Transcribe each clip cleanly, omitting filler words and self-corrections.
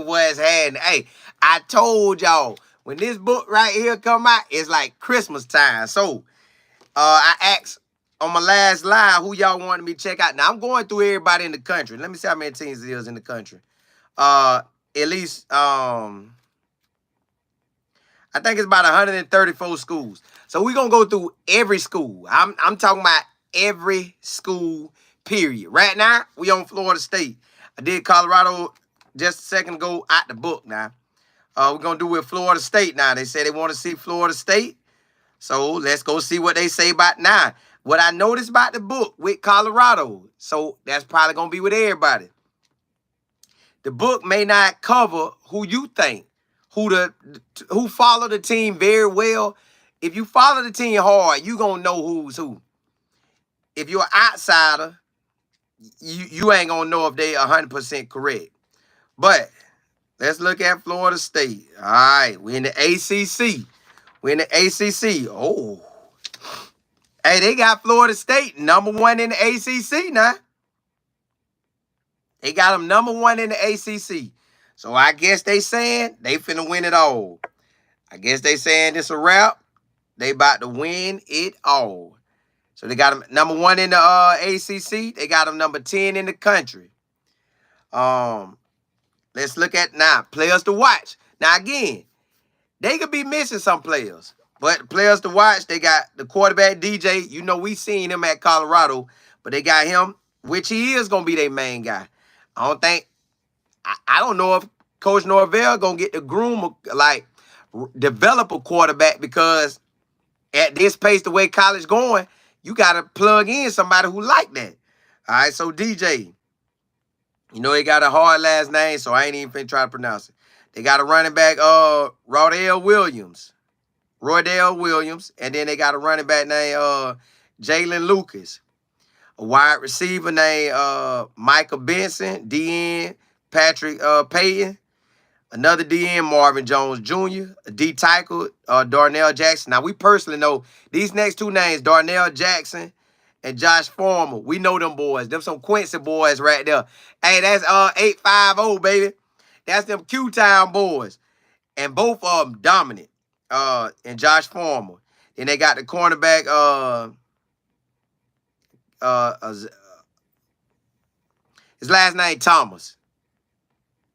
what's happening. Hey, I told y'all, when this book right here come out, it's like Christmas time. So, I asked on my last live who y'all wanted me to check out. Now, I'm going through everybody in the country. Let me see how many teams it is in the country. At least, I think it's about 134 schools. So we're going to go through every school. I'm talking about every school, period. Right now, we on Florida State. I did Colorado just a second ago out the book now. We're going to do with Florida State now. They say they want to see Florida State. So let's go see what they say about now. What I noticed about the book with Colorado, so that's probably going to be with everybody. The book may not cover who you think, who follow the team very well. If you follow the team hard, you going to know who's who. If you're an outsider, you ain't going to know if they 100% correct. But let's look at Florida State. All right, we in the ACC. We in the ACC. Oh. Hey, they got Florida State #1 in the ACC now. They got them #1 in the ACC. So I guess they saying they finna win it all. I guess they saying this a wrap. They about to win it all. So they got them #1 in the ACC. They got them #10 in the country. Let's look at now players to watch. Now again, they could be missing some players, but players to watch. They got the quarterback DJ. You know we seen him at Colorado, but they got him, which he is gonna be their main guy. I don't know if Coach Norvell gonna get the groom like develop a quarterback, because at this pace, the way college going, you gotta plug in somebody who like that. All right, so DJ, you know he got a hard last name, so I ain't even finna try to pronounce it. They got a running back, Rodell Williams, and then they got a running back named Jalen Lucas. A wide receiver named Michael Benson, DN Patrick Payton, another DN Marvin Jones Jr., a D tackle Darnell Jackson. Now we personally know these next two names, Darnell Jackson and Josh Former. We know them boys. Them some Quincy boys right there. Hey, that's 850, baby. That's them Q-Town boys. And both of them dominant. And Josh Former. Then they got the cornerback his last name Thomas.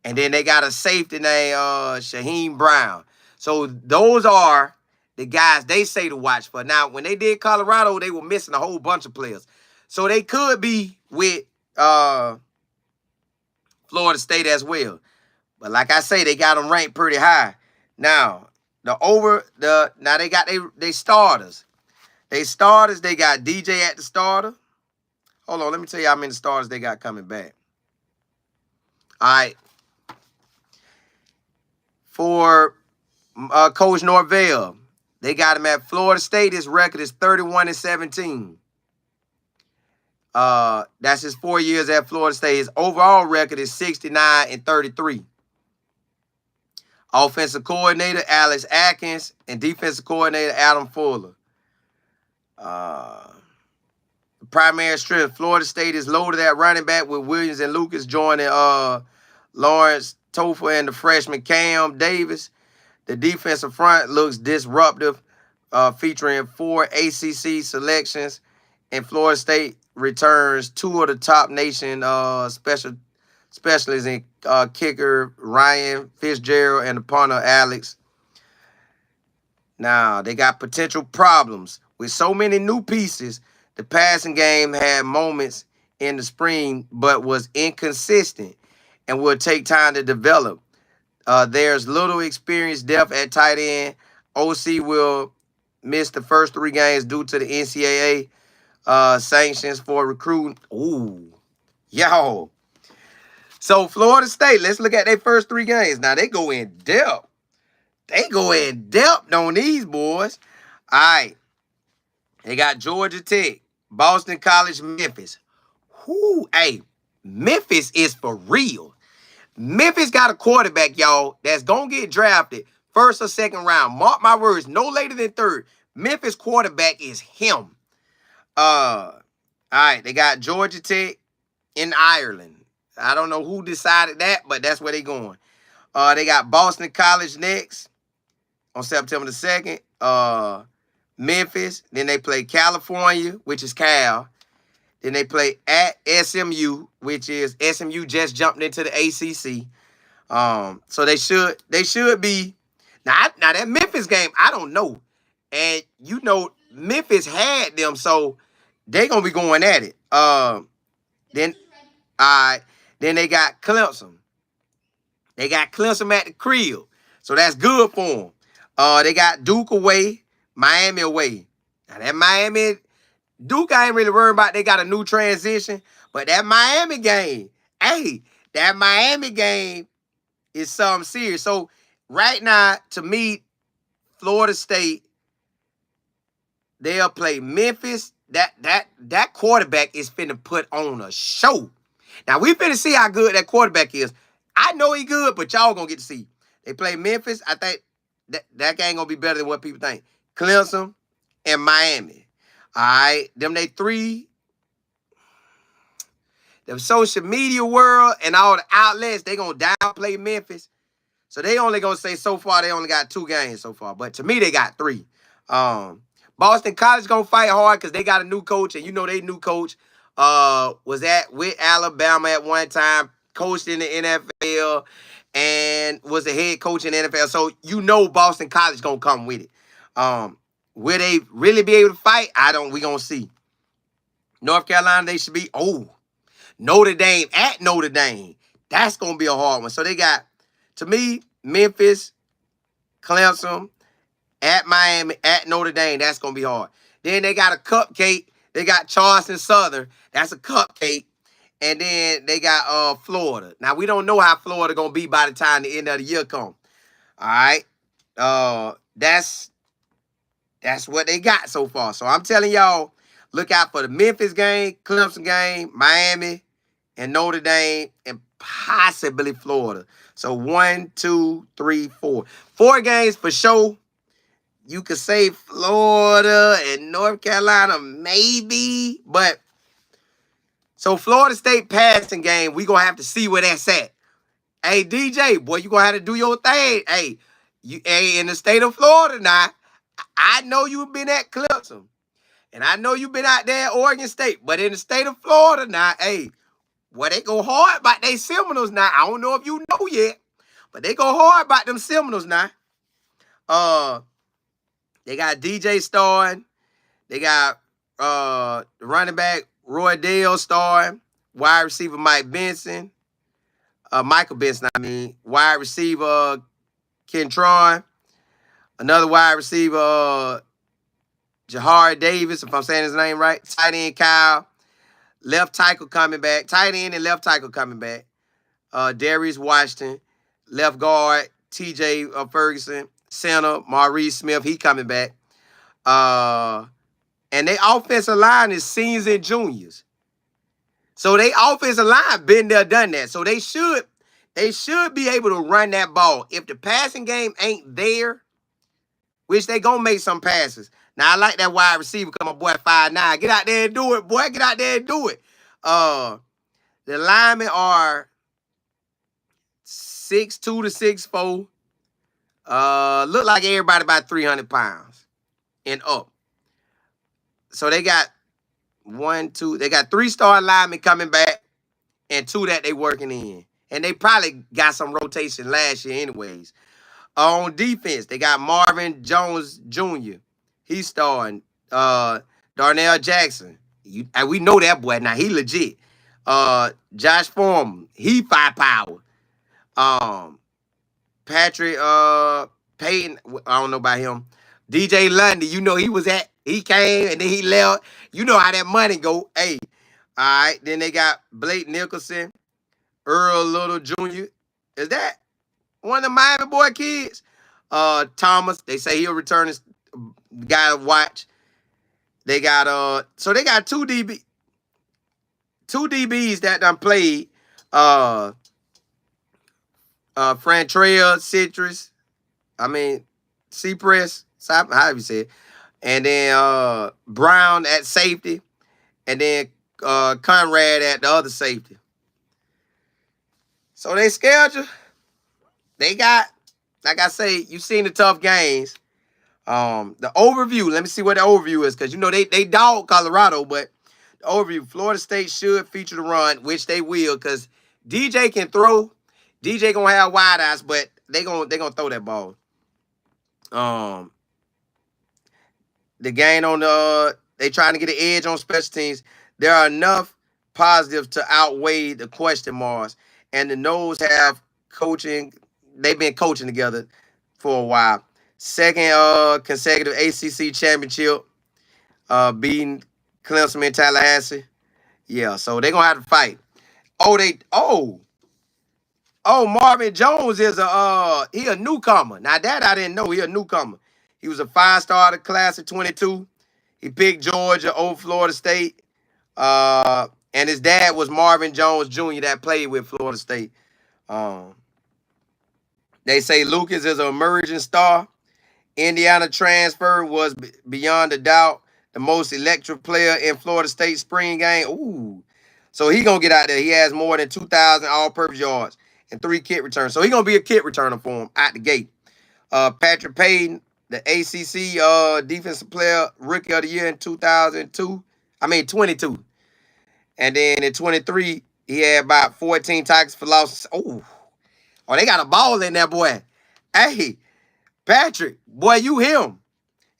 And then they got a safety named Shaheem Brown. So those are the guys they say to watch for. Now, when they did Colorado, they were missing a whole bunch of players. So they could be with Florida State as well. But like I say, they got them ranked pretty high. Now, they got they starters. They got DJ at the starter. Hold on, let me tell you how many starters they got coming back. All right. For Coach Norvell, they got him at Florida State. His record is 31-17. That's his 4 years at Florida State. His overall record is 69-33. Offensive coordinator, Alex Atkins, and defensive coordinator, Adam Fuller. The primary strength, Florida State is loaded at running back with Williams and Lucas joining Lawrence Topher and the freshman Cam Davis. The defensive front looks disruptive, featuring 4 ACC selections, and Florida State returns 2 of the top nation specialists in kicker Ryan Fitzgerald and the punter Alex. Now, they got potential problems. With so many new pieces, the passing game had moments in the spring, but was inconsistent and will take time to develop. There's little experience depth at tight end. OC will miss the first 3 games due to the NCAA sanctions for recruiting. Ooh, yo. So Florida State, let's look at their first 3 games. Now, they go in depth. They go in depth on these boys. All right. They got Georgia Tech, Boston College, Memphis. Whoo, hey, Memphis is for real. Memphis got a quarterback, y'all, that's going to get drafted first or second round. Mark my words, no later than third. Memphis quarterback is him. All right, they got Georgia Tech in Ireland. I don't know who decided that, but that's where they going. They got Boston College next on September the 2nd. Memphis. Then they play California, which is Cal. Then they play at SMU, which is SMU just jumped into the ACC. So they should be now that Memphis game, I don't know. And you know, Memphis had them, so they gonna be going at it. Then then they got Clemson. They got Clemson at the crib. So that's good for them. They got Duke away, Miami away. Now that Miami, Duke I ain't really worried about. They got a new transition. But that Miami game, that Miami game is something serious. So right now, to me, Florida State, they'll play Memphis. That quarterback is finna put on a show. Now, we finna see how good that quarterback is. I know he good, but y'all gonna get to see. They play Memphis. I think that game gonna be better than what people think. Clemson and Miami. All right. Them they three. The social media world and all the outlets, they gonna downplay Memphis. So they only gonna say so far they only got 2 games so far. But to me, they got 3. Boston College gonna fight hard because they got a new coach, and you know they new coach was with Alabama at one time, coached in the NFL, and was the head coach in the NFL. So you know Boston College gonna come with it. Will they really be able to fight? We gonna see. North Carolina, they should be. Notre Dame at Notre Dame. That's gonna be a hard one. So they got, to me, Memphis, Clemson, at Miami, at Notre Dame. That's going to be hard. Then they got a cupcake. They got Charleston Southern. That's a cupcake. And then they got Florida. Now, we don't know how Florida going to be by the time the end of the year come. All right? That's what they got so far. So I'm telling y'all, look out for the Memphis game, Clemson game, Miami, and Notre Dame, and possibly Florida. So 1, 2, 3, 4. 4 games for sure. You could say Florida and North Carolina, maybe. But, so Florida State passing game, we going to have to see where that's at. Hey, DJ, boy, you going to have to do your thing. Hey, in the state of Florida now, I know you've been at Clemson. And I know you've been out there at Oregon State. But in the state of Florida now, they go hard about they Seminoles now. I don't know if you know yet, but they go hard about them Seminoles now. They got DJ starting. They got running back Roy Dale starting. Wide receiver Michael Benson. Wide receiver Kentron. Another wide receiver Jahari Davis, if I'm saying his name right. Tight end Kyle. Left tackle coming back. Tight end and left tackle coming back. Darius Washington. Left guard TJ Ferguson. Center Maurice Smith. He coming back. And their offensive line is seniors and juniors. So they offensive line been there, done that. So they should be able to run that ball. If the passing game ain't there, which they gonna make some passes. Now I like that wide receiver, come on, boy, 5'9". Get out there and do it, boy. Get out there and do it. The linemen are 6'2" to 6'4". Look like everybody about 300 pounds and up. So they got 3 star linemen coming back and 2 that they working in. And they probably got some rotation last year anyways. On defense, they got Marvin Jones Jr. He's starting. Darnell Jackson. We know that boy. Now, he legit. Josh Foreman. He firepower. Patrick Payton. I don't know about him. DJ Lundy. You know he came and then he left. You know how that money go. Hey. All right. Then they got Blake Nicholson. Earl Little Jr. Is that one of the Miami boy kids? Thomas. They say he'll return as guy to watch. They got so they got 2 DBs that done played. Frantrell Citrus. Cypress. How do you say it? And then Brown at safety. And then Conrad at the other safety. So they schedule. they got, like I say, you seen the tough games. The overview, let me see what the overview is, because you know they dog Colorado, but the overview, Florida State should feature the run, which they will, because DJ can throw. DJ gonna have wide eyes, but they gonna throw that ball. The game on the they trying to get an edge on special teams. There are enough positives to outweigh the question marks, and the Noles have coaching. They've been coaching together for a while. Second consecutive ACC championship, beating Clemson in Tallahassee. Yeah, so they're gonna have to fight. Marvin Jones is he a newcomer. Now that I didn't know, he a newcomer. He was a 5-star of the class of 22. He picked Georgia over Florida State. And his dad was Marvin Jones Jr. that played with Florida State. They say Lucas is an emerging star. Indiana transfer was beyond a doubt the most electric player in Florida State spring game. Ooh. So he going to get out there. He has more than 2,000 all-purpose yards and 3 kick returns. So he going to be a kick returner for him out the gate. Patrick Payton, the ACC defensive player, rookie of the year in 22. And then in 23, he had about 14 tackles for losses. Oh, they got a ball in there, boy. Hey, Patrick, boy, you him.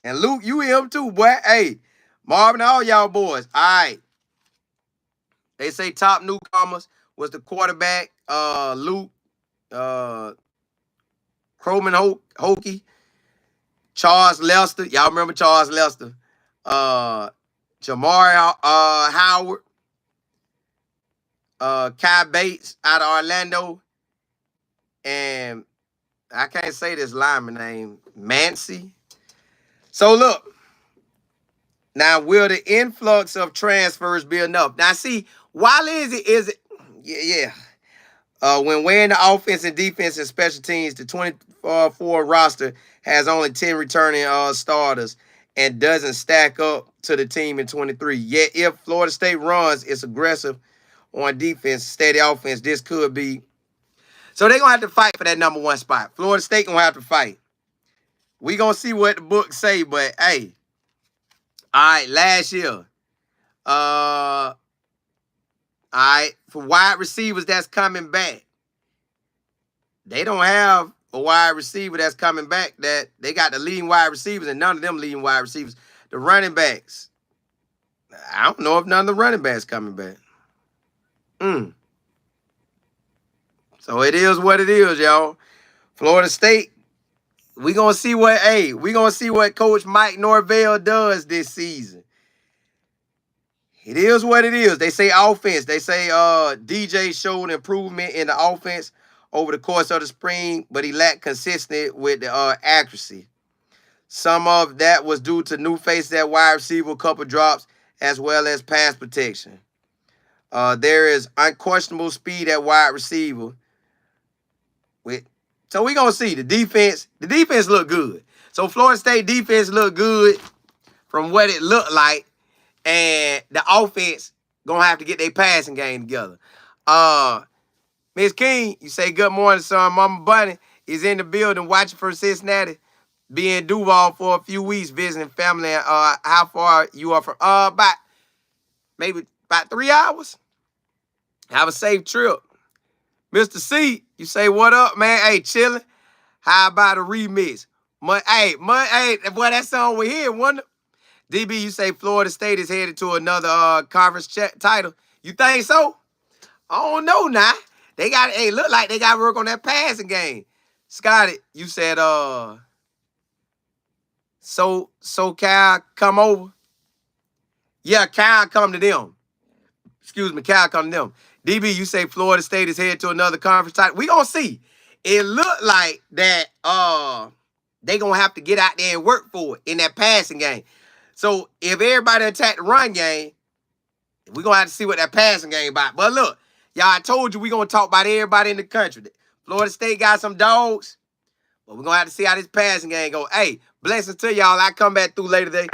And Luke, you him too, boy. Hey, Marvin, all y'all boys. All right. They say top newcomers was the quarterback, Luke, Croman Hokey, Charles Lester. Y'all remember Charles Lester? Jamari Howard, Kai Bates out of Orlando, and I can't say this lineman name, Mancy. So look, now will the influx of transfers be enough? Now see, while is it? When wearing the offense and defense and special teams, the 24 roster has only 10 returning starters and doesn't stack up to the team in 23. Yet if Florida State runs its aggressive on defense, steady offense, this could be. So they're going to have to fight for that number 1 spot. Florida State going to have to fight. We going to see what the books say, but hey. All right, last year. All right, for wide receivers that's coming back. They don't have a wide receiver that's coming back. That they got the leading wide receivers, and none of them leading wide receivers. The running backs. I don't know if none of the running backs coming back. So it is what it is, y'all. Florida State, we gonna see what Coach Mike Norvell does this season. It is what it is. They say offense. They say DJ showed improvement in the offense over the course of the spring, but he lacked consistency with the accuracy. Some of that was due to new faces at wide receiver, a couple drops, as well as pass protection. There is unquestionable speed at wide receiver. So we're going to see the defense. The defense look good. So Florida State defense look good from what it looked like. And the offense going to have to get their passing game together. Miss King, you say good morning, son. Mama Bunny is in the building watching for Cincinnati. Be in Duval for a few weeks visiting family. How far you are from? About 3 hours. Have a safe trip. Mr. C, you say, what up, man? Hey, chilling. How about a remix? Boy, that song we hear, wonder. DB, you say Florida State is headed to another conference title. You think so? I don't know now. They got, look like they got to work on that passing game. Scotty, you said, so Cal come over? Yeah, Cal come to them. Excuse me, Cal come to them. DB, you say Florida State is headed to another conference title. We gonna see. It look like that they gonna have to get out there and work for it in that passing game. So if everybody attack the run game, we gonna have to see what that passing game about. But look, y'all, I told you we gonna talk about everybody in the country. Florida State got some dogs, but we're gonna have to see how this passing game go. Hey, blessings to y'all. I come back through later today.